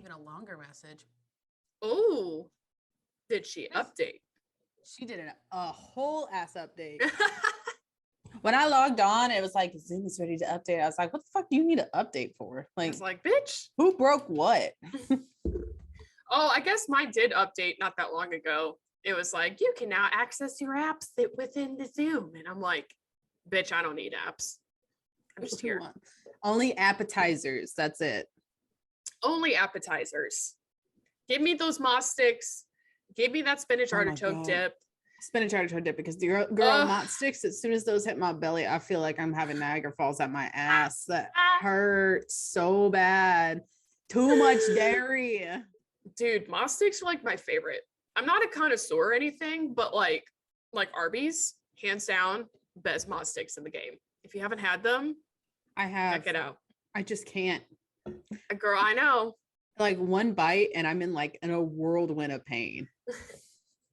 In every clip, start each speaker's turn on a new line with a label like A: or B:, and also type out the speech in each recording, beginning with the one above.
A: even a longer message.
B: Oh, did she update?
A: She did a whole ass update. When I logged on, it was like, Zoom is ready to update. I was like, what the fuck do you need to update for?
B: I was like, bitch.
A: Who broke what?
B: Oh, I guess mine did update not that long ago. It was like, you can now access your apps within the Zoom. And I'm like, bitch, I don't need apps. I'm just here.
A: Only appetizers. That's it.
B: Only appetizers. Give me those moss sticks. Give me that spinach artichoke dip.
A: Spinach artichoke dip, because the girl moss sticks, as soon as those hit my belly, I feel like I'm having Niagara Falls at my ass. That hurts so bad. Too much dairy.
B: Dude, moss sticks are like my favorite. I'm not a connoisseur or anything, but like Arby's, hands down, best moss sticks in the game. If you haven't had them,
A: I have.
B: Check it out.
A: I just can't.
B: Girl, I know.
A: Like one bite and I'm in a whirlwind of pain.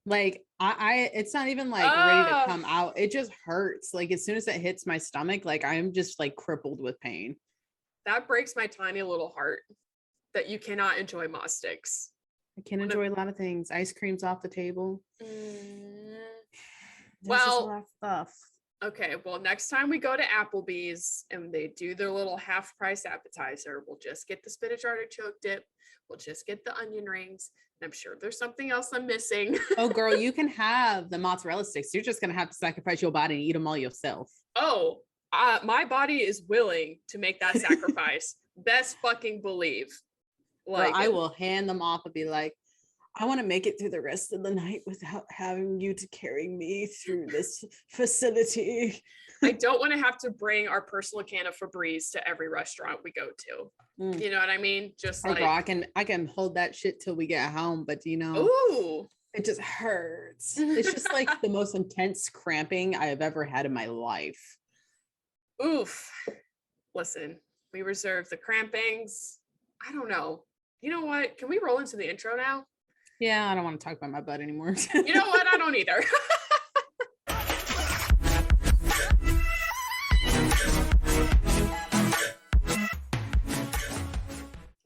A: Like I it's not even like ready to come out. It just hurts. Like as soon as it hits my stomach, like I'm just like crippled with pain.
B: That breaks my tiny little heart that you cannot enjoy moss sticks.
A: I can enjoy a lot of things. Ice cream's off the table.
B: Well,
A: a lot of stuff.
B: Okay, well, next time we go to Applebee's and they do their little half price appetizer, we'll just get the spinach artichoke dip. We'll just get the onion rings. And I'm sure there's something else I'm missing.
A: Oh, girl, you can have the mozzarella sticks. You're just going to have to sacrifice your body and eat them all yourself.
B: Oh, my body is willing to make that sacrifice. Best fucking believe.
A: Like, girl, I will hand them off and be like, I want to make it through the rest of the night without having you to carry me through this facility.
B: I don't want to have to bring our personal can of Febreze to every restaurant we go to. You know what I mean? Just like,
A: girl, I can hold that shit till we get home, but
B: ooh,
A: it just hurts. It's just like the most intense cramping I have ever had in my life.
B: Oof. Listen, we reserve the crampings. I don't know. You know what? Can we roll into the intro now?
A: Yeah, I don't want to talk about my butt anymore.
B: You know what? I don't either.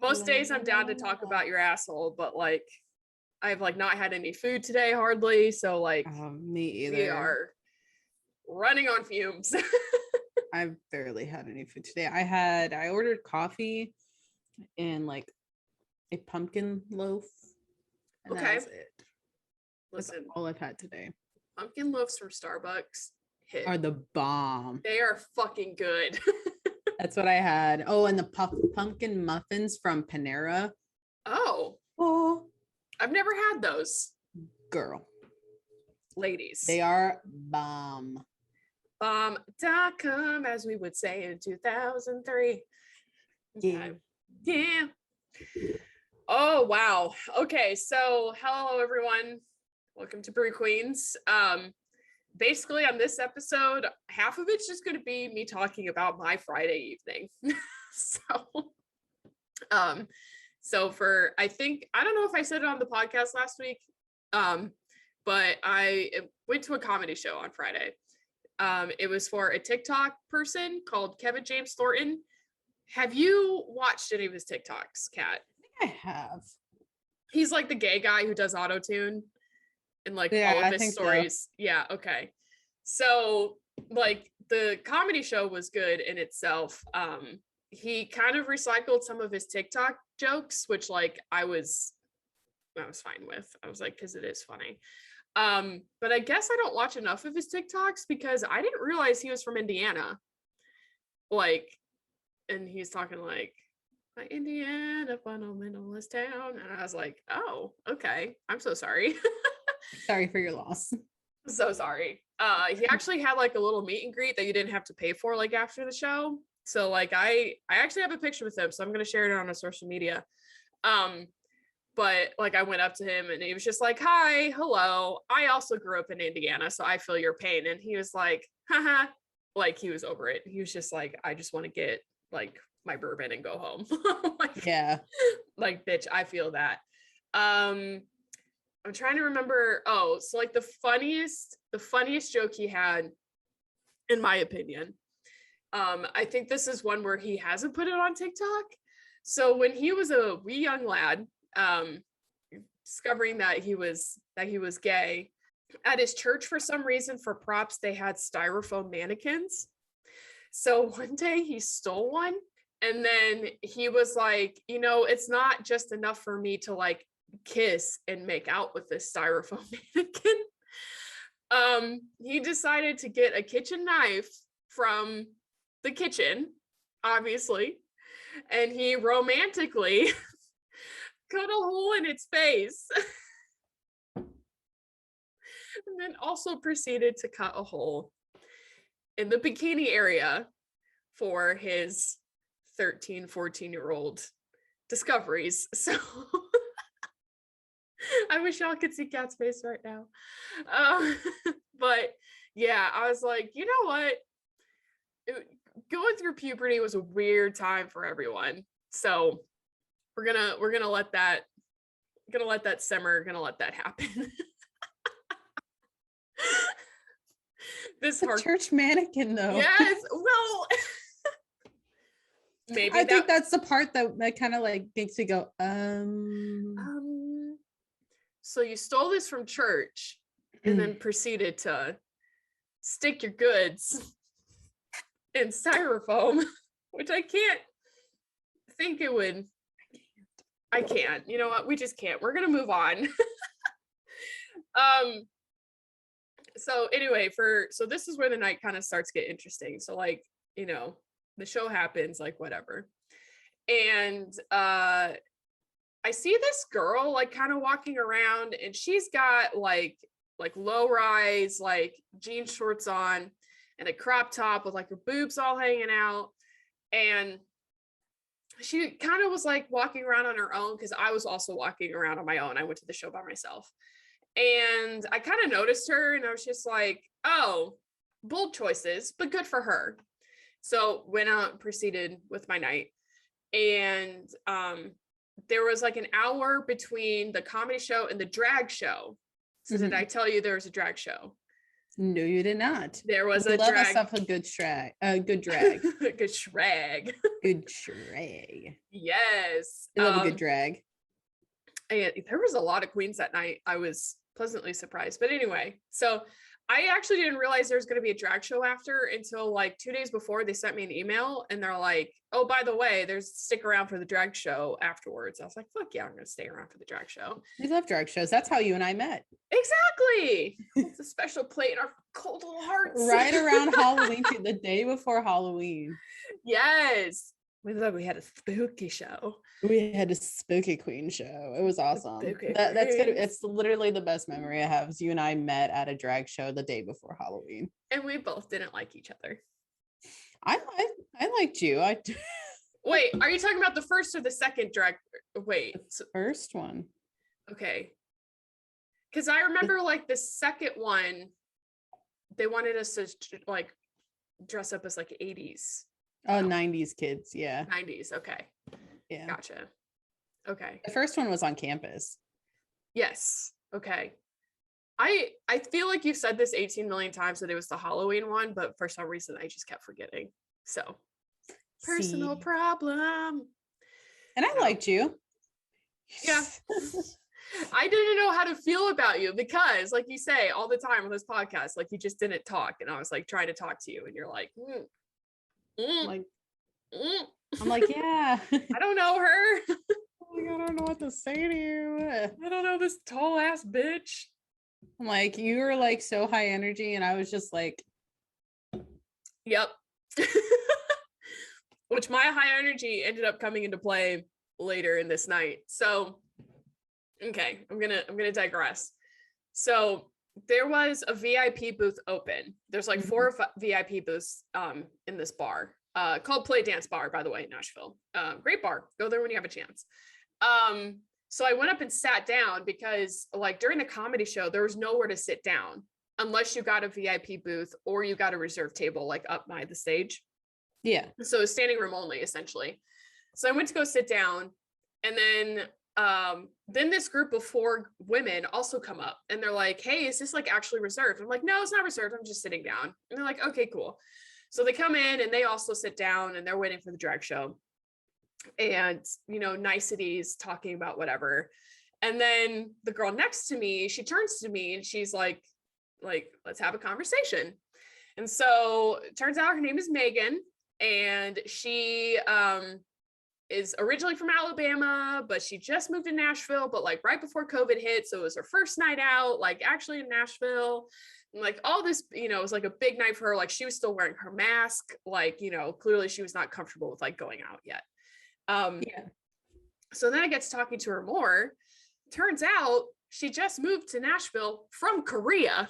B: Most days I'm down to talk about your asshole, but like I've like not had any food today hardly, so like
A: me either.
B: We are running on fumes.
A: I've barely had any food today. I ordered coffee and like a pumpkin loaf. And
B: okay.
A: That's it. Listen, that's all I've had today.
B: Pumpkin loaves from Starbucks
A: are the bomb.
B: They are fucking good.
A: That's what I had. Oh, and the pumpkin muffins from Panera.
B: Oh, I've never had those.
A: Girl.
B: Ladies.
A: They are bomb.
B: Bomb.com, as we would say in 2003.
A: Yeah.
B: Yeah. Oh, wow. Okay, so hello, everyone. Welcome to Brew Queens. Basically, on this episode, half of it's just going to be me talking about my Friday evening. So for, I don't know if I said it on the podcast last week, but I went to a comedy show on Friday. It was for a TikTok person called Kevin James Thornton. Have you watched any of his TikToks, Kat?
A: I have.
B: He's like the gay guy who does auto-tune and like all of his stories. So. Yeah, okay. So like the comedy show was good in itself. He kind of recycled some of his TikTok jokes, which like I was fine with. I was like, because it is funny. But I guess I don't watch enough of his TikToks because I didn't realize he was from Indiana. Like, and he's talking like, my Indiana fundamentalist town. And I was like, oh, okay. I'm so sorry.
A: Sorry for your loss.
B: So sorry. He actually had like a little meet and greet that you didn't have to pay for like after the show. So like I actually have a picture with him, so I'm gonna share it on our social media. But like I went up to him and he was just like, hi, hello. I also grew up in Indiana, so I feel your pain. And he was like, haha, like he was over it. He was just like, I just want to get like my bourbon and go home. Like, yeah, like bitch, I feel that. I'm trying to remember. Oh, so like the funniest joke he had, in my opinion, I think this is one where he hasn't put it on TikTok, So when he was a wee young lad, discovering that he was gay, at his church, for some reason, for props, they had styrofoam mannequins. So one day he stole one, and then he was like, it's not just enough for me to like kiss and make out with this styrofoam mannequin. He decided to get a kitchen knife from the kitchen, obviously, and he romantically cut a hole in its face. And then also proceeded to cut a hole in the bikini area for his 13, 14-year-old discoveries. So I wish y'all could see Kat's face right now. But yeah, I was like, you know what? Going through puberty was a weird time for everyone. So we're gonna let that simmer, gonna let that happen. This
A: church mannequin though.
B: Yes, well, maybe
A: I think that's the part that kind of like makes you go,
B: So you stole this from church and then proceeded to stick your goods in styrofoam, which I can't think it would. I can't. You know what? We just can't. We're gonna move on. So anyway, so this is where the night kind of starts to get interesting. So like, the show happens, like whatever. And I see this girl like kind of walking around, and she's got like low rise, like jean shorts on and a crop top with like her boobs all hanging out. And she kind of was like walking around on her own, because I was also walking around on my own. I went to the show by myself. And I kind of noticed her, and I was just like, oh, bold choices, but good for her. So went out and proceeded with my night. And there was like an hour between the comedy show and the drag show. So did I tell you there was a drag show?
A: No, you did not.
B: There was a
A: love
B: drag.
A: Myself a good drag. Good drag.
B: Good drag.
A: Good drag.
B: Yes.
A: I love a good drag.
B: And there was a lot of queens that night. I was pleasantly surprised. But anyway, so I actually didn't realize there was going to be a drag show after until like 2 days before. They sent me an email and they're like, oh, by the way, stick around for the drag show afterwards. I was like, fuck yeah, I'm going to stay around for the drag show.
A: We love drag shows. That's how you and I met.
B: Exactly. It's a special plate in our cold little hearts.
A: Right around Halloween, the day before Halloween.
B: Yes. We had a spooky show.
A: We had a spooky queen show. It was awesome. That's good. It's literally the best memory I have. Is you and I met at a drag show the day before Halloween,
B: and we both didn't like each other.
A: I liked you.
B: Wait, are you talking about the first or the second drag? Wait,
A: the first one.
B: Okay, because I remember like the second one, they wanted us to like dress up as like 80s.
A: Oh, 90s kids, yeah.
B: 90s, okay. Yeah. Gotcha. Okay.
A: The first one was on campus.
B: Yes. Okay. I feel like you've said this 18 million times that it was the Halloween one, but for some reason I just kept forgetting. So, personal problem.
A: And I liked you.
B: Yeah. I didn't know how to feel about you because, like you say all the time on this podcast, like you just didn't talk, and I was like trying to talk to you, and you're like,
A: I'm like, yeah.
B: I don't know her.
A: Like, I don't know what to say to you.
B: I don't know this tall ass bitch.
A: I'm like, you were like so high energy, and I was just like,
B: yep. Which my high energy ended up coming into play later in this night. So, okay, I'm gonna digress. So there was a VIP booth open. There's like 4 VIP booths in this bar. Called Play Dance Bar, by the way, in Nashville. Great bar. Go there when you have a chance. So I went up and sat down because like during the comedy show, there was nowhere to sit down unless you got a VIP booth or you got a reserved table like up by the stage.
A: Yeah.
B: So it was standing room only essentially. So I went to go sit down, and then this group of 4 women also come up and they're like, hey, is this like actually reserved? I'm like, no, it's not reserved. I'm just sitting down. And they're like, okay, cool. So they come in and they also sit down and they're waiting for the drag show. and, niceties, talking about whatever. And then the girl next to me, she turns to me and she's like, let's have a conversation. And so it turns out her name is Megan, and she is originally from Alabama, but she just moved to Nashville, but like right before COVID hit. So it was her first night out, like actually in Nashville. And like all this, it was like a big night for her. Like she was still wearing her mask. Like, clearly she was not comfortable with like going out yet.
A: Yeah.
B: So then I get to talking to her more. Turns out she just moved to Nashville from Korea.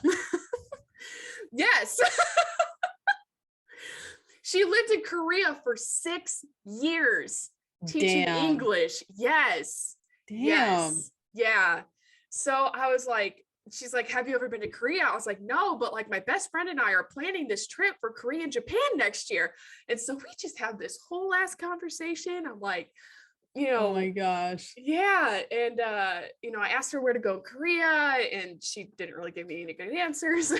B: Yes. She lived in Korea for 6 years teaching English. Yes.
A: Damn.
B: Yes. Yeah. So I was like, she's like, have you ever been to Korea? I was like, no, but like my best friend and I are planning this trip for Korea and Japan next year. And so we just have this whole ass conversation. I'm like,
A: oh my gosh.
B: Yeah. And, I asked her where to go in Korea, and she didn't really give me any good answers.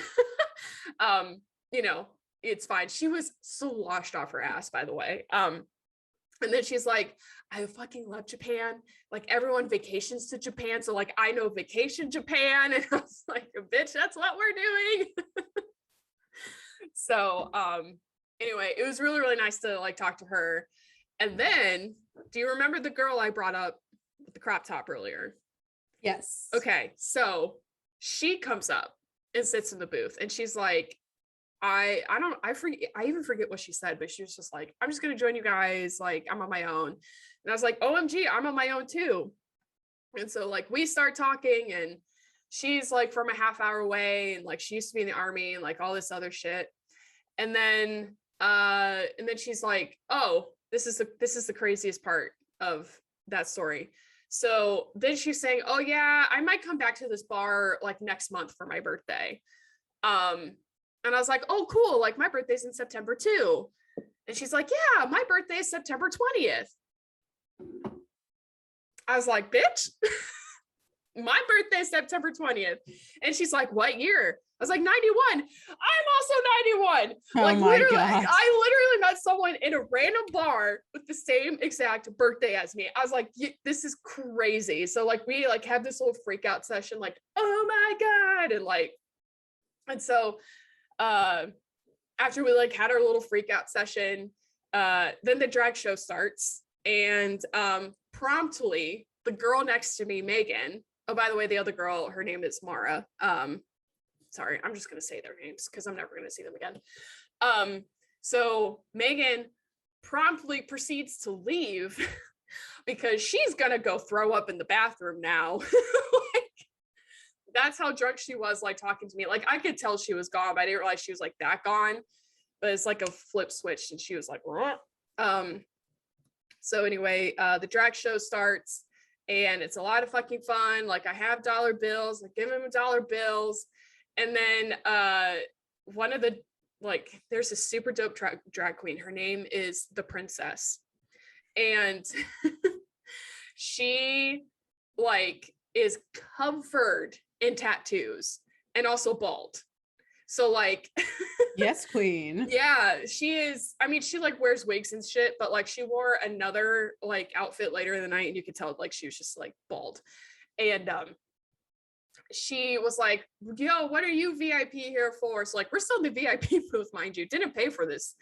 B: It's fine. She was sloshed off her ass, by the way. And then she's like, I fucking love Japan. Like everyone vacations to Japan. So like, I know vacation Japan. And I was like, bitch, that's what we're doing. So, anyway, it was really, really nice to like talk to her. And then, do you remember the girl I brought up with the crop top earlier?
A: Yes.
B: Okay. So she comes up and sits in the booth, and she's like, I even forget what she said, but she was just like, I'm just going to join you guys. Like, I'm on my own. And I was like, OMG, I'm on my own too. And so like, we start talking, and she's like from a half hour away, and like, she used to be in the army and like all this other shit. And then she's like, oh, this is the craziest part of that story. So then she's saying, oh yeah, I might come back to this bar like next month for my birthday. And I was like, oh, cool. Like my birthday's in September too. And she's like, yeah, my birthday is September 20th. I was like, bitch, my birthday is September 20th. And she's like, what year? I was like, 91. I'm also 91.
A: Oh
B: like
A: my
B: literally,
A: God.
B: I literally met someone in a random bar with the same exact birthday as me. I was like, this is crazy. So like, we like have this little freak out session, like, oh my God. And so, after we like had our little freak out session, then the drag show starts, and promptly the girl next to me, Megan, oh, by the way, the other girl, her name is Mara. Sorry, I'm just going to say their names because I'm never going to see them again. So Megan promptly proceeds to leave because she's going to go throw up in the bathroom now. That's how drunk she was, like talking to me. Like I could tell she was gone, but I didn't realize she was like that gone. But it's like a flip switch, and she was like, so anyway, the drag show starts, and it's a lot of fucking fun. Like I have dollar bills, I give them dollar bills. And then one of the, like, there's a super dope drag queen. Her name is the Princess. And she like is covered in tattoos and also bald. So like,
A: yes, queen.
B: Yeah, she is. I mean, she like wears wigs and shit, but like she wore another like outfit later in the night, and you could tell like she was just like bald. And she was like, yo, what are you VIP here for? So like, we're still in the VIP booth, mind you, didn't pay for this.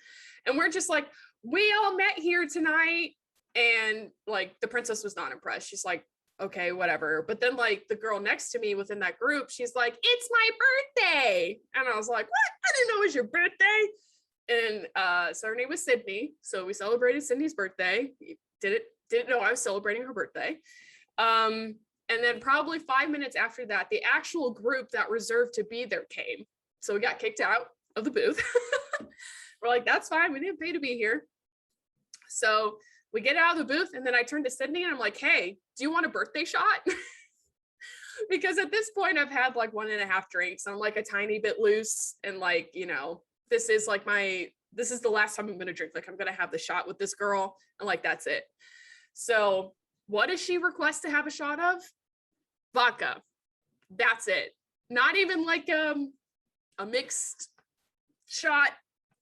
B: And we're just like, we all met here tonight. And like the Princess was not impressed. She's like, okay, whatever. But then like the girl next to me within that group, she's like, it's my birthday. And I was like, what? I didn't know it was your birthday. And so her name was Sydney. So we celebrated Sydney's birthday. Didn't know I was celebrating her birthday. And then probably 5 minutes after that, the actual group that reserved to be there came. So we got kicked out of the booth. We're like, that's fine. We didn't pay to be here. So we get out of the booth, and then I turn to Sydney and I'm like, hey, do you want a birthday shot? Because at this point I've had like 1.5 drinks. I'm like a tiny bit loose, and like, you know, this is the last time I'm going to drink. Like I'm going to have the shot with this girl, and like, that's it. So what does she request to have a shot of? Vodka. That's it. Not even like a mixed shot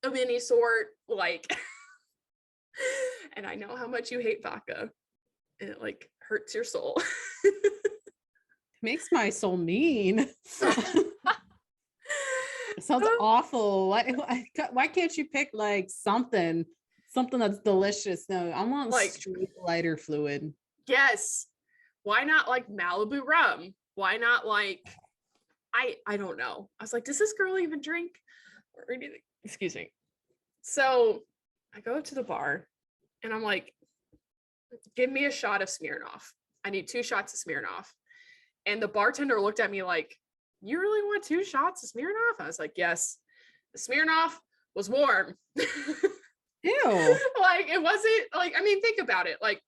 B: of any sort. Like, And I know how much you hate vodka. And it like hurts your soul.
A: Makes my soul mean. It sounds awful. Why can't you pick like something that's delicious? No, I want like straight lighter fluid.
B: Yes. Why not like Malibu rum? Why not like I don't know. I was like, does this girl even drink or anything? Excuse me. So I go up to the bar and I'm like, give me a shot of Smirnoff. I need 2 shots of Smirnoff. And the bartender looked at me like, you really want 2 shots of Smirnoff? I was like, yes. The Smirnoff was warm.
A: Ew.
B: Like, it wasn't like, I mean, think about it. Like,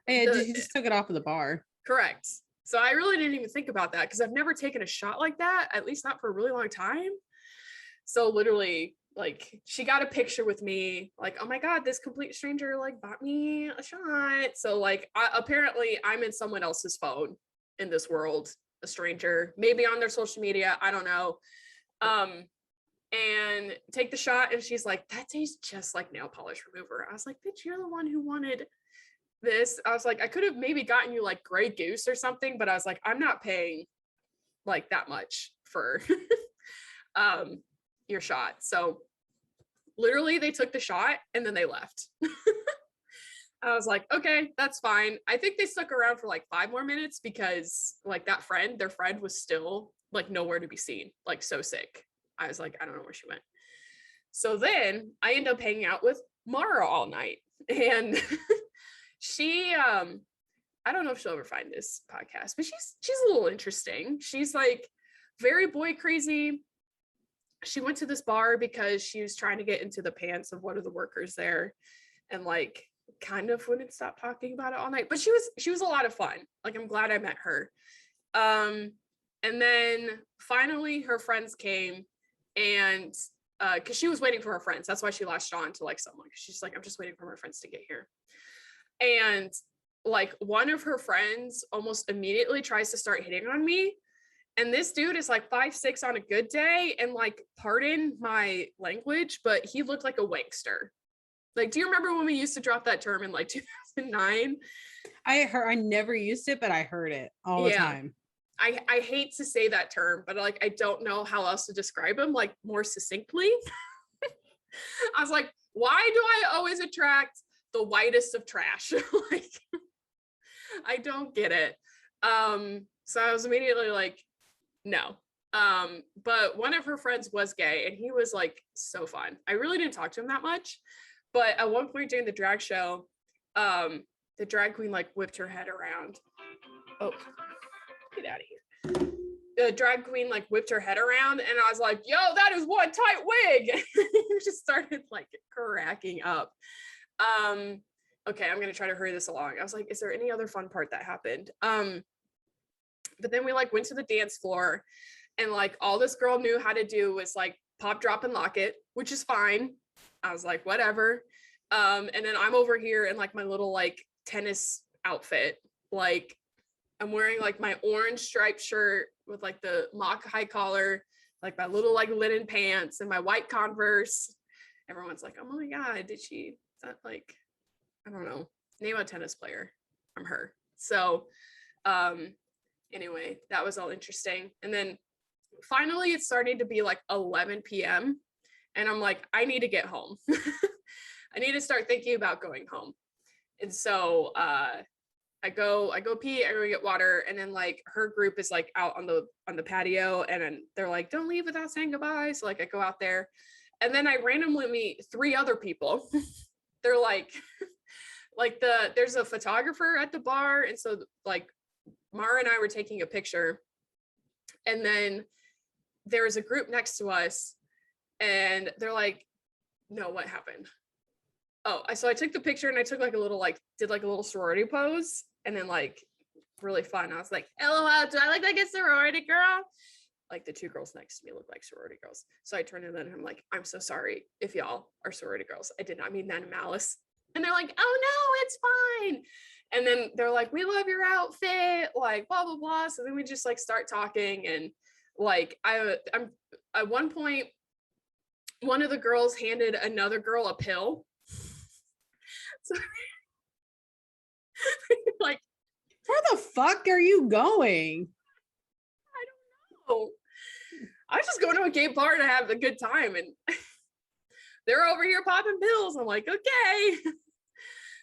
A: hey, you just took it off of the bar.
B: Correct. So I really didn't even think about that because I've never taken a shot like that, at least not for a really long time. So literally, like, she got a picture with me, like, oh my God, this complete stranger like bought me a shot. So like, apparently I'm in someone else's phone in this world, a stranger, maybe on their social media, I don't know. And take the shot, and she's like, that tastes just like nail polish remover. I was like, bitch, you're the one who wanted this. I was like, I could have maybe gotten you like Grey Goose or something, but I was like, I'm not paying like that much for your shot. So literally they took the shot and then they left. I was like, okay, that's fine. I think they stuck around for like 5 more minutes because like their friend was still like nowhere to be seen, like so sick. I was like, I don't know where she went. So then I ended up hanging out with Mara all night, and she I don't know if she'll ever find this podcast, but she's a little interesting. She's like very boy crazy. She went to this bar because she was trying to get into the pants of one of the workers there, and like kind of wouldn't stop talking about it all night. But she was a lot of fun. Like, I'm glad I met her. And then finally her friends came, and because she was waiting for her friends. That's why she latched on to like someone. She's like, I'm just waiting for my friends to get here. And like one of her friends almost immediately tries to start hitting on me. And this dude is like 5'6" on a good day. And like, pardon my language, but he looked like a wankster. Like, do you remember when we used to drop that term in like 2009?
A: I never used it, but I heard it all the time.
B: I hate to say that term, but like, I don't know how else to describe him like more succinctly. I was like, why do I always attract the whitest of trash? Like, I don't get it. So I was immediately like, no. But one of her friends was gay, and he was like so fun. I really didn't talk to him that much, but at one point during the drag show, the drag queen like whipped her head around. Oh, get out of here. The drag queen like whipped her head around, and I was like, yo, that is one tight wig. He just started like cracking up. Okay, I'm gonna try to hurry this along. I was like, is there any other fun part that happened? But then we like went to the dance floor, and like all this girl knew how to do was like pop, drop, and lock it, which is fine. I was like, whatever. And then I'm over here in like my little like tennis outfit. Like, I'm wearing like my orange striped shirt with like the mock high collar, like my little like linen pants and my white Converse. Everyone's like, oh my God, is that like, I don't know, name a tennis player. I'm her. So anyway, that was all interesting. And then finally it started to be like 11 p.m. and I'm like, I need to get home. I need to start thinking about going home. And so I go pee, I go get water, and then like her group is like out on the patio, and then they're like, don't leave without saying goodbye. So like I go out there, and then I randomly meet 3 other people. They're like there's a photographer at the bar, and so like Mara and I were taking a picture, and then there was a group next to us, and they're like, no, what happened? Oh, so I took the picture, and I took like a little did like a little sorority pose, and then like really fun. I was like, LOL, do I look like a sorority girl? Like the 2 girls next to me look like sorority girls. So I turned to them and I'm like, I'm so sorry if y'all are sorority girls. I did not mean that in malice. And they're like, oh no, it's fine. And then they're like, we love your outfit, like blah, blah, blah. So then we just like start talking, and like I'm at one point, one of the girls handed another girl a pill. So, like,
A: where the fuck are you going?
B: I don't know. I was just going to a gay bar to have a good time, and they're over here popping pills. I'm like, okay.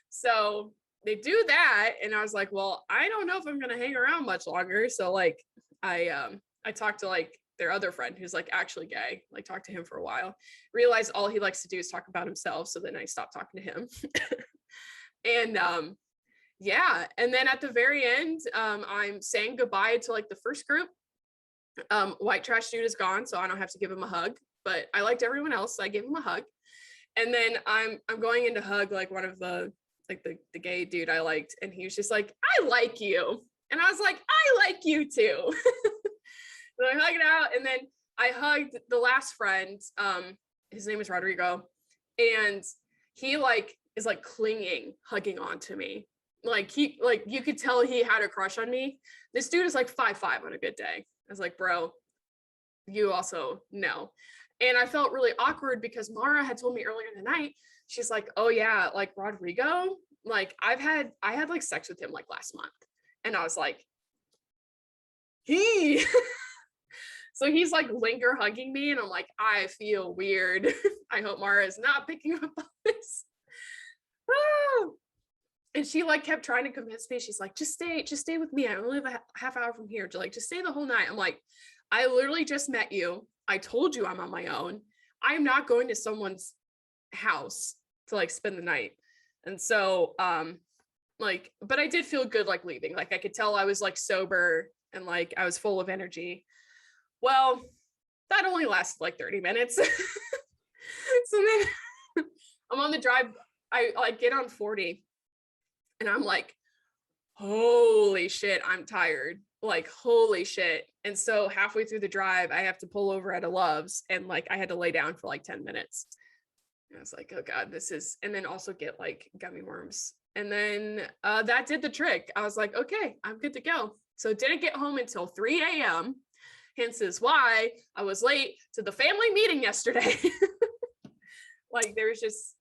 B: So they do that, and I was like, well, I don't know if I'm gonna hang around much longer. So like, I talked to like their other friend who's like actually gay, like talked to him for a while, realized all he likes to do is talk about himself. So then I stopped talking to him. And yeah, and then at the very end, I'm saying goodbye to like the first group. White trash dude is gone, so I don't have to give him a hug, but I liked everyone else, so I gave him a hug. And then I'm going in to hug like one of the the gay dude I liked, and he was just like, I like you. And I was like, I like you too. So I hugged it out, and then I hugged the last friend. His name is Rodrigo, and he like is like clinging, hugging on to me. Like he, like you could tell he had a crush on me. This dude is like 5'5" on a good day. I was like, bro, you also know. And I felt really awkward because Mara had told me earlier in the night, she's like, oh yeah, like Rodrigo, like I had like sex with him like last month. And I was like, he so he's like linger hugging me, and I'm like, I feel weird. I hope Mara is not picking up on this. And she like kept trying to convince me. She's like, just stay with me. I only live a half hour from here. To like, just stay the whole night. I'm like, I literally just met you. I told you I'm on my own. I'm not going to someone's house to like spend the night. And so like, but I did feel good like leaving. Like I could tell I was like sober and like I was full of energy. Well, that only lasted like 30 minutes. So then I'm on the drive. I like get on 40 and I'm like, holy shit, I'm tired. Like, holy shit. And so halfway through the drive, I have to pull over at a Love's, and like I had to lay down for like 10 minutes. And I was like, oh God, this is, and then also get like gummy worms. And then that did the trick. I was like, okay, I'm good to go. So didn't get home until 3 a.m. Hence is why I was late to the family meeting yesterday. Like there was just.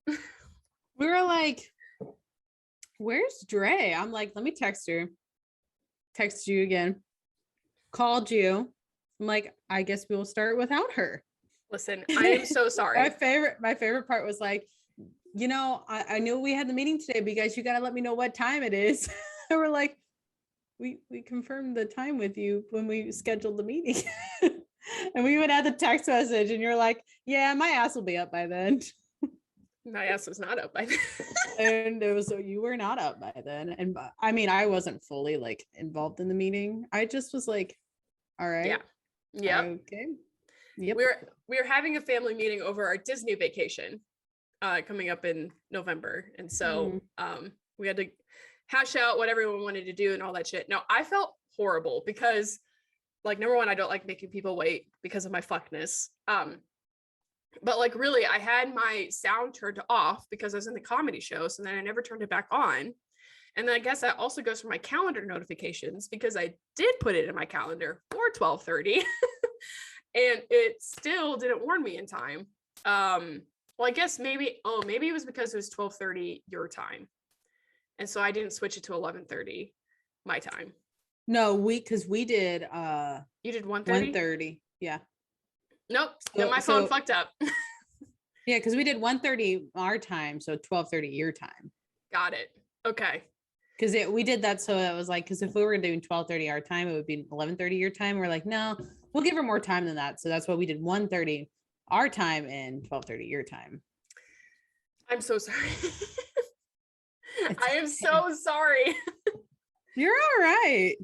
A: We were like, where's Dre? I'm like, let me text her. Text you again. Called you. I'm like, I guess we will start without her.
B: Listen, I am so sorry.
A: My favorite part was like, you know, I knew we had the meeting today, but you got to let me know what time it is. And we're like, we confirmed the time with you when we scheduled the meeting. And we would add the text message, and you're like, yeah, my ass will be up by then.
B: My ass was not up by then.
A: And it was, so you were not up by then. And I mean, I wasn't fully like involved in the meeting. I just was like, all right.
B: Yeah. Yeah.
A: Okay. Yep.
B: We're having a family meeting over our Disney vacation coming up in November. And so we had to hash out what everyone wanted to do and all that shit. Now I felt horrible because like, number one, I don't like making people wait because of my fuckness. But like really, I had my sound turned off because I was in the comedy show. So then I never turned it back on. And then I guess that also goes for my calendar notifications because I did put it in my calendar for 12:30 and it still didn't warn me in time. Well, I guess maybe it was because it was 12:30 your time. And so I didn't switch it to 11:30 my time.
A: No, because we did
B: you did 1:30?
A: 1:30. Yeah.
B: Nope. No, my phone fucked up.
A: Yeah, because we did 1:30 our time, so 12:30 your time.
B: Got it. Okay.
A: Because we did that, so it was like, because if we were doing 12:30 our time, it would be 11:30 your time. We're like, no, we'll give her more time than that. So that's why we did 1:30 our time and 12:30 your time.
B: I'm so sorry. I am so sorry.
A: You're all right.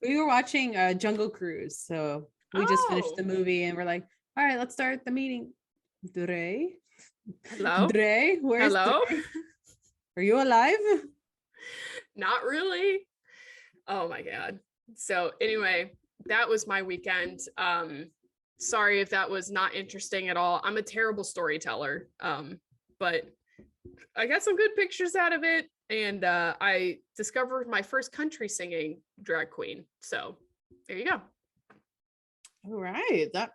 A: We were watching Jungle Cruise, so we just finished the movie, and we're like, all right, let's start the meeting. Dre?
B: Hello?
A: Dre? Where's
B: Hello?
A: Dre? Are you alive?
B: Not really. Oh my God. So anyway, that was my weekend. Sorry if that was not interesting at all. I'm a terrible storyteller, but I got some good pictures out of it. And I discovered my first country singing drag queen. So there you go.
A: All right. That.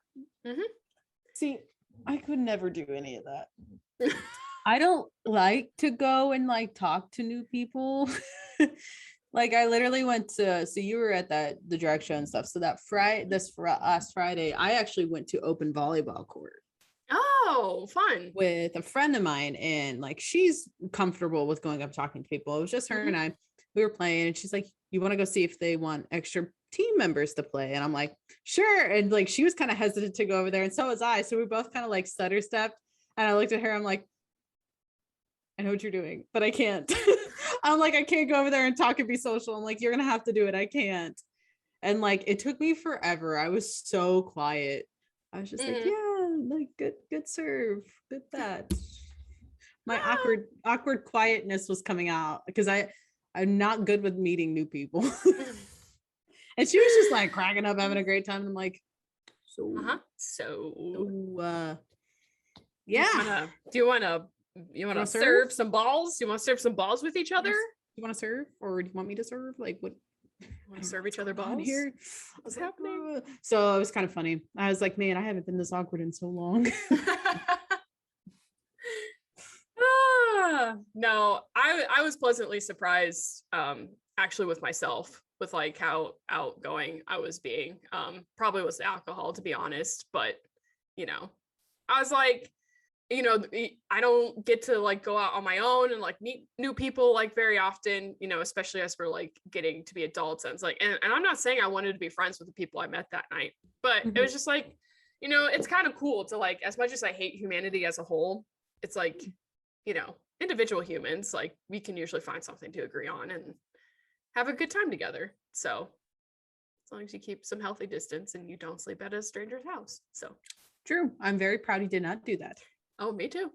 A: See, I could never do any of that. I don't like to go and like talk to new people. Like I literally went to, so you were at the drag show and stuff. So that last Friday, I actually went to open volleyball court.
B: Oh, fun.
A: With a friend of mine, and like she's comfortable with going up talking to people. It was just her and I. We were playing, and she's like, "You want to go see if they want extra team members to play?" And I'm like, "Sure." And like she was kind of hesitant to go over there, and so was I. So we both kind of like stutter stepped, and I looked at her. I'm like, "I know what you're doing, but I can't." I'm like, "I can't go over there and talk and be social." I'm like, "You're gonna have to do it. I can't." And like it took me forever. I was so quiet. I was just like, "Yeah, like good serve, good that." My awkward quietness was coming out because I'm not good with meeting new people. And she was just like cracking up, having a great time. And I'm like,
B: yeah. Do you want to serve some balls? Do you want to serve some balls with each other?
A: Do you want to serve, or do you want me to serve? Like, what?
B: Want to serve each other balls
A: here?
B: What's happening?
A: So it was kind of funny. I was like, man, I haven't been this awkward in so long.
B: No, I was pleasantly surprised, actually with myself, with like how outgoing I was being. Probably was the alcohol, to be honest, but I was like, I don't get to like go out on my own and like meet new people like very often, especially as we're like getting to be adults. And it's like, and I'm not saying I wanted to be friends with the people I met that night, but it was just like, it's kind of cool to like, as much as I hate humanity as a whole, it's like, individual humans, like we can usually find something to agree on and have a good time together. So as long as you keep some healthy distance and you don't sleep at a stranger's house. So
A: true. I'm very proud he did not do that.
B: Oh, me too.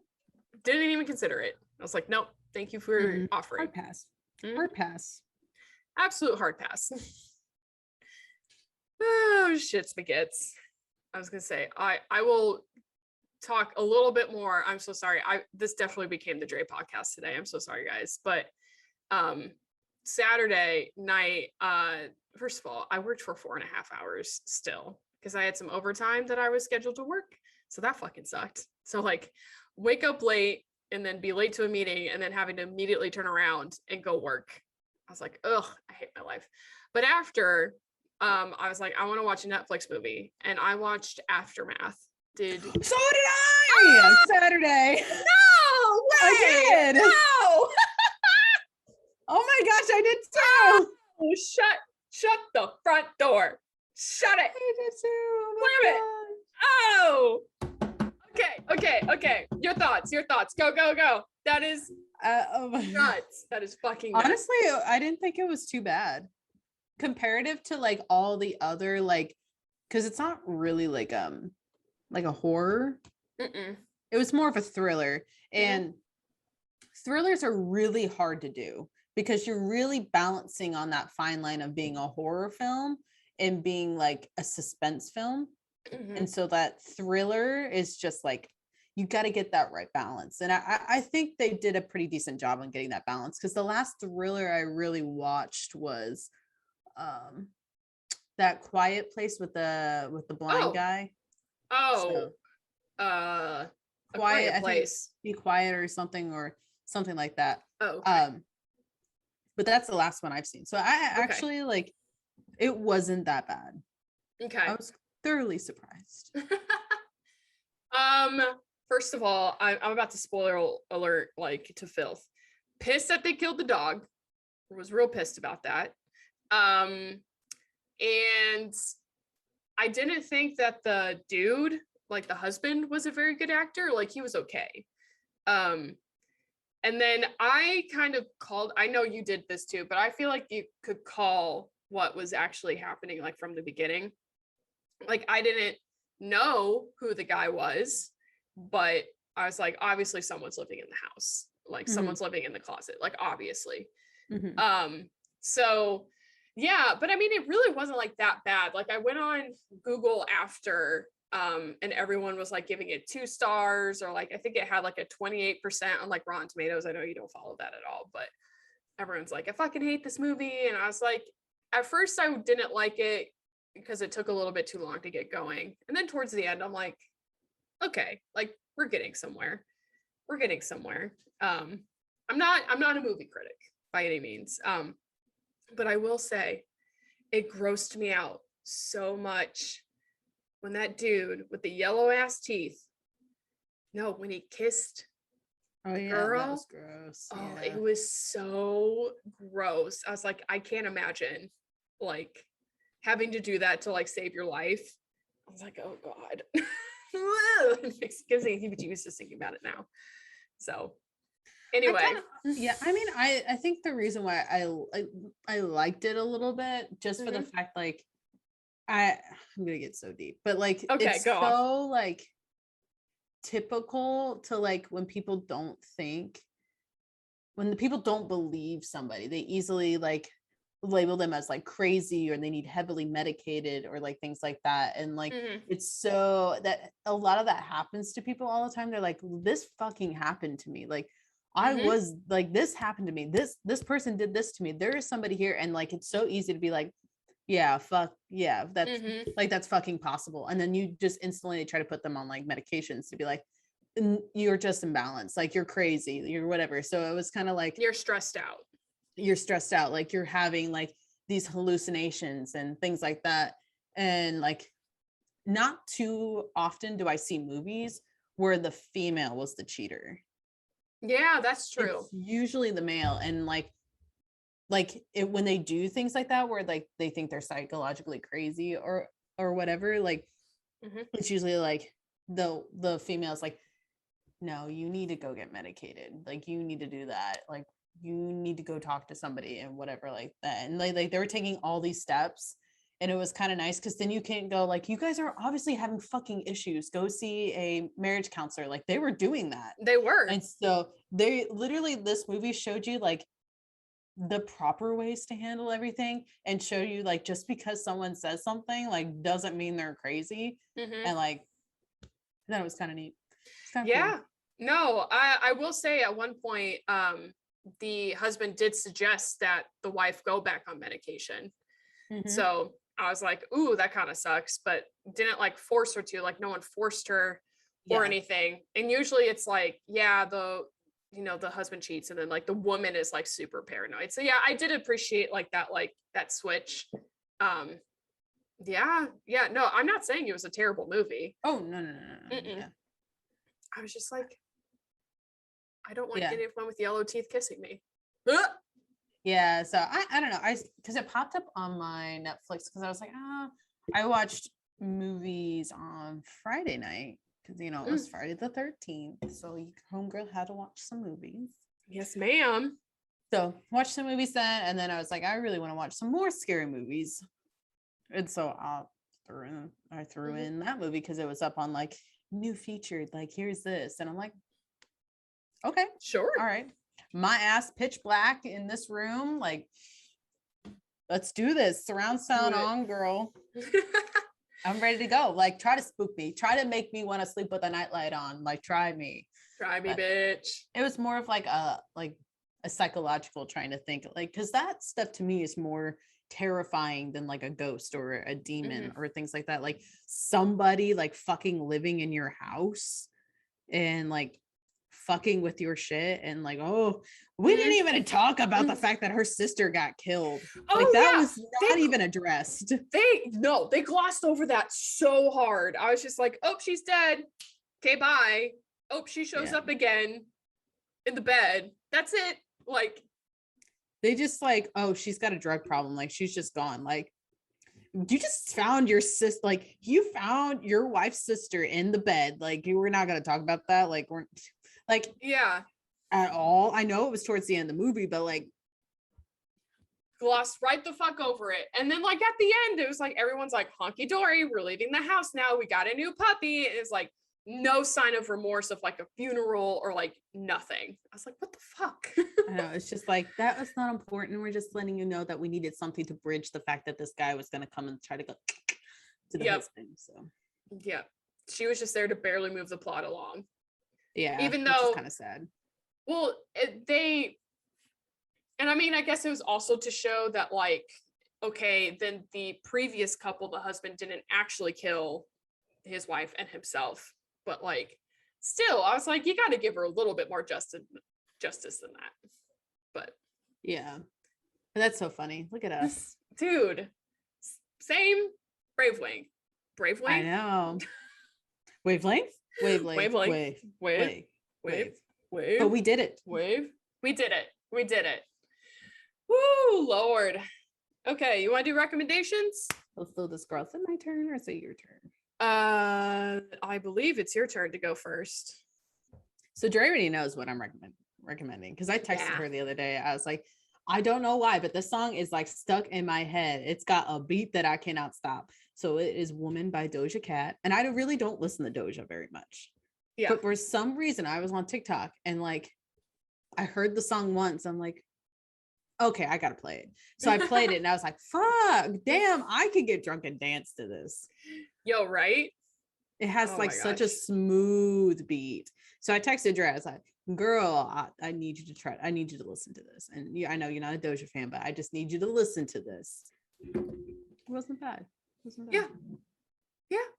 B: Didn't even consider it. I was like, nope, thank you for offering.
A: Hard pass. Hard pass.
B: Absolute hard pass. Oh, shit spaghettis. I was gonna say, I will talk a little bit more. I'm so sorry. This definitely became the Dre podcast today. I'm so sorry, guys. But Saturday night, first of all, I worked for 4.5 hours still because I had some overtime that I was scheduled to work. So that fucking sucked. So like wake up late and then be late to a meeting and then having to immediately turn around and go work. I was like, ugh, I hate my life. But after, I was like, I want to watch a Netflix movie, and I watched Aftermath. So did
A: I! Saturday.
B: No way!
A: I did.
B: No!
A: Oh my gosh, I did too.
B: Oh, shut the front door. Shut it.
A: I did too.
B: Slam it. Oh. Okay. Your thoughts. Go. That is nuts. That is fucking nuts.
A: Honestly, I didn't think it was too bad comparative to like all the other, like, because it's not really like a horror. It was more of a thriller, and thrillers are really hard to do because you're really balancing on that fine line of being a horror film and being like a suspense film. And so that thriller is just like, you got to get that right balance. And I think they did a pretty decent job on getting that balance, because the last thriller I really watched was that Quiet Place with the blind guy. Quiet Place. Be Quiet or something like that. But that's the last one I've seen. So I actually like, it wasn't that bad.
B: Okay.
A: I was thoroughly surprised.
B: First of all, I'm about to spoiler alert like to filth. Pissed that they killed the dog. Was real pissed about that. And I didn't think that the dude, like the husband, was a very good actor. Like he was okay. And then I kind of called, I know you did this too, but I feel like you could call what was actually happening like from the beginning. Like I didn't know who the guy was, but I was like, obviously someone's living in the house. Like someone's living in the closet, like obviously. So yeah, but I mean, it really wasn't like that bad. Like I went on Google after, and everyone was like giving it 2 stars, or like, I think it had like a 28% on like Rotten Tomatoes. I know you don't follow that at all, but everyone's like, I fucking hate this movie. And I was like, at first I didn't like it because it took a little bit too long to get going. And then towards the end, I'm like, okay, like we're getting somewhere. getting somewhere. I'm not a movie critic by any means. But I will say it grossed me out so much when that dude with the yellow ass teeth, when he kissed the girl.
A: That was gross.
B: Oh, it was so gross. I was like, I can't imagine like having to do that to like save your life. I was like, oh God. It gives me heebie-jeebies just thinking about it now. So anyway,
A: I think the reason why I liked it a little bit just for the fact like I'm gonna get so deep, but like it's so like typical to like when the people don't believe somebody, they easily like label them as like crazy or they need heavily medicated or like things like that. And like it's so that a lot of that happens to people all the time. They're like, this fucking happened to me. Like I was like, this happened to me. This person did this to me. There is somebody here. And like it's so easy to be like, yeah, fuck yeah, that's like that's fucking possible. And then you just instantly try to put them on like medications to be like, you're just imbalanced, like you're crazy, you're whatever. So it was kind of like
B: you're stressed out,
A: like you're having like these hallucinations and things like that. And like not too often do I see movies where the female was the cheater.
B: Yeah, that's true.
A: It's usually the male. And like when they do things like that where like they think they're psychologically crazy or whatever, like it's usually like the female's like, no, you need to go get medicated, like you need to do that, like you need to go talk to somebody and whatever like that. And like they were taking all these steps, and it was kind of nice because then you can't go like, you guys are obviously having fucking issues, go see a marriage counselor. Like they were doing that.
B: They were.
A: And so they literally, this movie showed you like the proper ways to handle everything and show you like just because someone says something like doesn't mean they're crazy. And like that was kind of neat.
B: Yeah. Cool. No, I will say at one point the husband did suggest that the wife go back on medication. So I was like, ooh, that kind of sucks, but didn't like force her to, like no one forced her or anything. And usually it's like, yeah, the husband cheats and then like the woman is like super paranoid. So yeah, I did appreciate like that switch. No, I'm not saying it was a terrible movie.
A: Oh, no. Yeah.
B: I was just like, I don't want anyone with yellow teeth kissing me.
A: Yeah, so I don't know. Because it popped up on my Netflix because I was like, I watched movies on Friday night because it was Friday the 13th. So homegirl had to watch some movies.
B: Yes, ma'am.
A: So watched some movies then, and then I was like, I really want to watch some more scary movies. And so I threw in that movie because it was up on like new featured, like here's this, and I'm like, okay,
B: sure,
A: all right, my ass pitch black in this room, like let's do this, surround sound on, girl. I'm ready to go. Like try to spook me, try to make me want to sleep with a nightlight on, like try me, but
B: bitch.
A: It was more of like a psychological trying to think, like, because that stuff to me is more terrifying than like a ghost or a demon or things like that. Like somebody like fucking living in your house and like fucking with your shit, and like, oh, we didn't even talk about the fact that her sister got killed. Like that was not even addressed.
B: They glossed over that so hard. I was just like, oh, she's dead, okay, bye. Oh, she shows up again in the bed, that's it. Like
A: they just like, oh, she's got a drug problem, like she's just gone. Like you just found your sister, like you found your wife's sister in the bed, like we're not going to talk about that, like we're like at all. I know it was towards the end of the movie, but like
B: glossed right the fuck over it. And then like at the end it was like everyone's like, honky dory, we're leaving the house now, we got a new puppy. It's like no sign of remorse of like a funeral or like nothing. I was like, what the fuck?
A: I know, it's just like, that was not important. We're just letting you know that we needed something to bridge the fact that this guy was going to come and try to go to the husband. So
B: she was just there to barely move the plot along.
A: Yeah,
B: even though
A: kind of sad.
B: Well, and I mean, I guess it was also to show that like, okay, then the previous couple, the husband didn't actually kill his wife and himself, but like still, I was like, you got to give her a little bit more justice than that. But
A: yeah, that's so funny. Look at us,
B: dude. Same Bravewing.
A: I know. Wavelength,
B: Wavelength,
A: wave.
B: wave.
A: But we did it.
B: Wave. We did it. Woo, Lord. Okay, you want to do recommendations?
A: Let's do this, girl. Is it my turn or is it your turn?
B: I believe it's your turn to go first.
A: So Dre already knows what I'm recommending because I texted her the other day. I was like, I don't know why, but this song is like stuck in my head. It's got a beat that I cannot stop. So it is Woman by Doja Cat. And I really don't listen to Doja very much. Yeah. But for some reason, I was on TikTok and like, I heard the song once. I'm like, okay, I got to play it. So I played it and I was like, fuck, damn, I could get drunk and dance to this.
B: Yo, right?
A: It has such a smooth beat. So I texted Dre. I was like, girl, I need you to listen to this. And yeah, I know you're not a Doja fan, but I just need you to listen to this. It wasn't bad.
B: Yeah.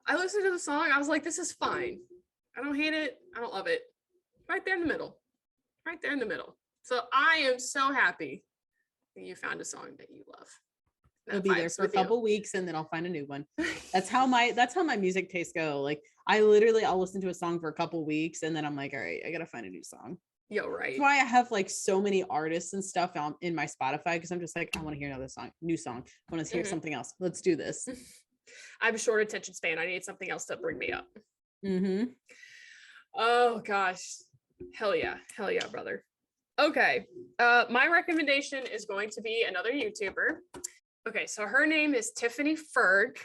B: I listened to the song. I was like, this is fine. I don't hate it. I don't love it. Right there in the middle. So I am so happy that you found a song that you love.
A: It'll be there for a couple weeks and then I'll find a new one. That's how my music tastes go. Like I'll listen to a song for a couple weeks and then I'm like, all right, I gotta find a new song.
B: Yo, right.
A: That's why I have like so many artists and stuff in my Spotify because I'm just like, I want to hear another new song. I want to hear something else. Let's do this.
B: I have a short attention span. I need something else to bring me up.
A: Mm-hmm.
B: Oh gosh. Hell yeah, brother. Okay. My recommendation is going to be another YouTuber. Okay, so her name is Tiffany Ferg,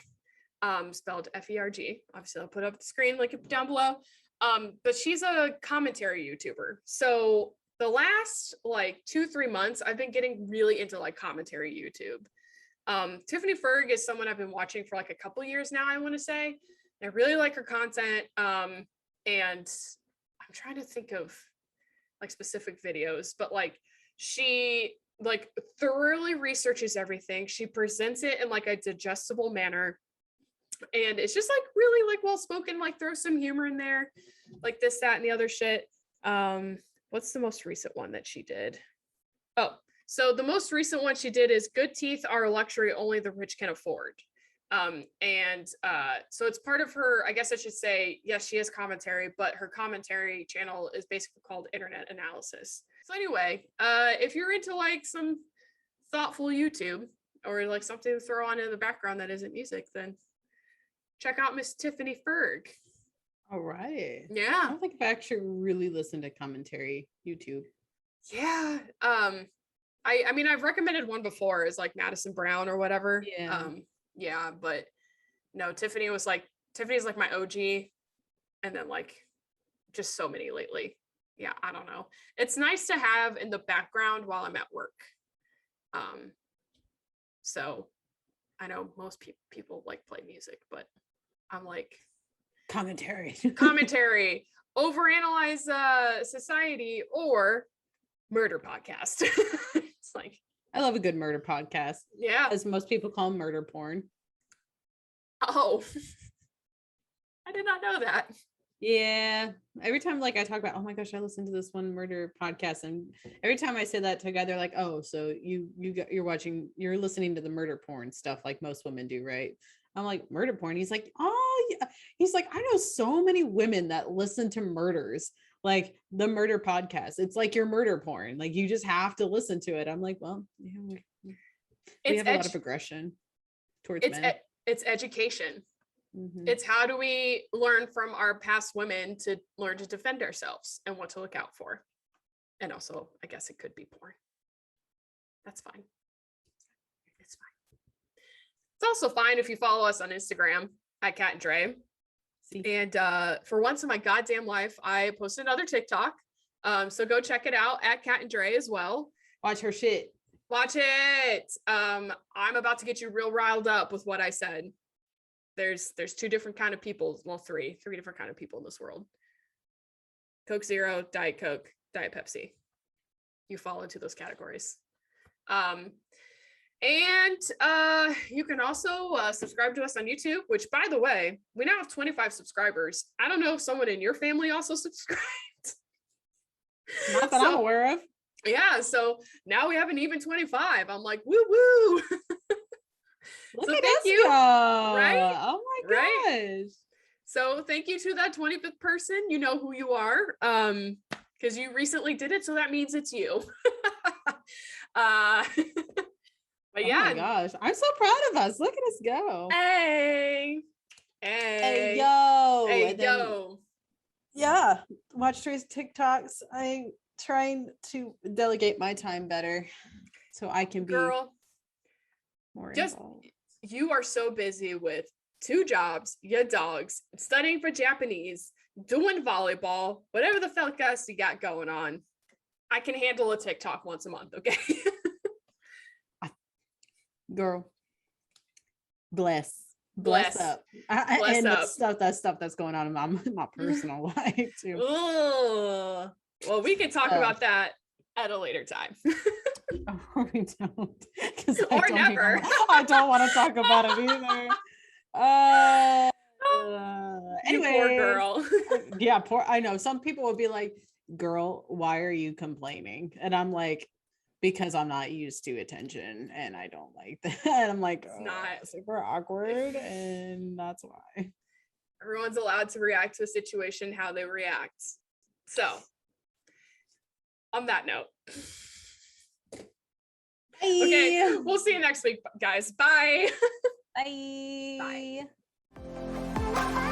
B: spelled F-E-R-G. Obviously, I'll put up the screen, link it down below. But she's a commentary YouTuber. So the last like 2-3 months, I've been getting really into like commentary YouTube. Tiffany Ferg is someone I've been watching for like a couple years now, I want to say. I really like her content. And I'm trying to think of like specific videos, but like she like thoroughly researches everything. She presents it in like a digestible manner. And it's just like really like well spoken, like throw some humor in there, like this, that, and the other shit. What's the most recent one that she did? Oh, so the most recent one she did is Good Teeth Are a Luxury Only the Rich Can Afford. So it's part of her, I guess I should say, yes, she has commentary, but her commentary channel is basically called Internet Analysis. So anyway, if you're into like some thoughtful YouTube or like something to throw on in the background that isn't music, then check out Miss Tiffany Ferg.
A: All right.
B: Yeah.
A: I don't think I've actually really listened to commentary YouTube.
B: Yeah. I mean, I've recommended one before is like Madison Brown or whatever.
A: Yeah.
B: Yeah, but no, Tiffany's like my OG, and then like just so many lately. Yeah, I don't know. It's nice to have in the background while I'm at work. So I know most people like play music, but I'm like
A: commentary,
B: overanalyze society or murder podcast. It's like
A: I love a good murder podcast.
B: Yeah.
A: As most people call them murder porn.
B: Oh. I did not know that.
A: Yeah. Every time like I talk about, oh my gosh, I listened to this one murder podcast. And every time I say that to a guy, they're like, oh, so you're listening to the murder porn stuff like most women do, right? I'm like, murder porn. He's like, oh yeah. He's like, I know so many women that listen to murders, like the murder podcast. It's like your murder porn. Like you just have to listen to it. I'm like, well, yeah, we have a lot of aggression towards men.
B: It's education. Mm-hmm. It's how do we learn from our past women to learn to defend ourselves and what to look out for. And also, I guess it could be porn. That's fine. It's fine. It's also fine if you follow us on Instagram at Kat&Dre. And for once in my goddamn life, I posted another TikTok. So go check it out at Kat&Dre as well.
A: Watch her shit.
B: Watch it. I'm about to get you real riled up with what I said. There's 2 different kind of people. Well, 3 different kind of people in this world. Coke Zero, Diet Coke, Diet Pepsi. You fall into those categories. And you can also subscribe to us on YouTube, which, by the way, we now have 25 subscribers. I don't know if someone in your family also subscribed.
A: Not that I'm aware of.
B: Yeah, so now we have an even 25. I'm like, woo woo.
A: Look at us go.
B: Right?
A: Oh my gosh.
B: So thank you to that 25th person. You know who you are. Because you recently did it, so that means it's you. But yeah.
A: Oh my gosh. I'm so proud of us. Look at us go.
B: Hey.
A: Hey yo.
B: Hey yo.
A: Yeah. Watch Dre's TikToks. I'm trying to delegate my time better so I can be more involved.
B: You are so busy with 2 jobs, your dogs, studying for Japanese, doing volleyball, whatever the fuck else you got going on. I can handle a TikTok once a month, okay?
A: Girl, bless up.
B: Bless up.
A: That stuff that's going on in my personal life too.
B: Ooh. Well, we can talk about that at a later time.
A: Or we don't.
B: Or never.
A: I don't want to talk about it either. Anyway,
B: poor girl.
A: Yeah, poor. I know some people would be like, "Girl, why are you complaining?" And I'm like, because I'm not used to attention and I don't like that. And I'm like,
B: it's not
A: super awkward, and that's why.
B: Everyone's allowed to react to a situation how they react. So, on that note.
A: Bye.
B: Okay, we'll see you next week, guys. Bye.
A: Bye.
B: Bye.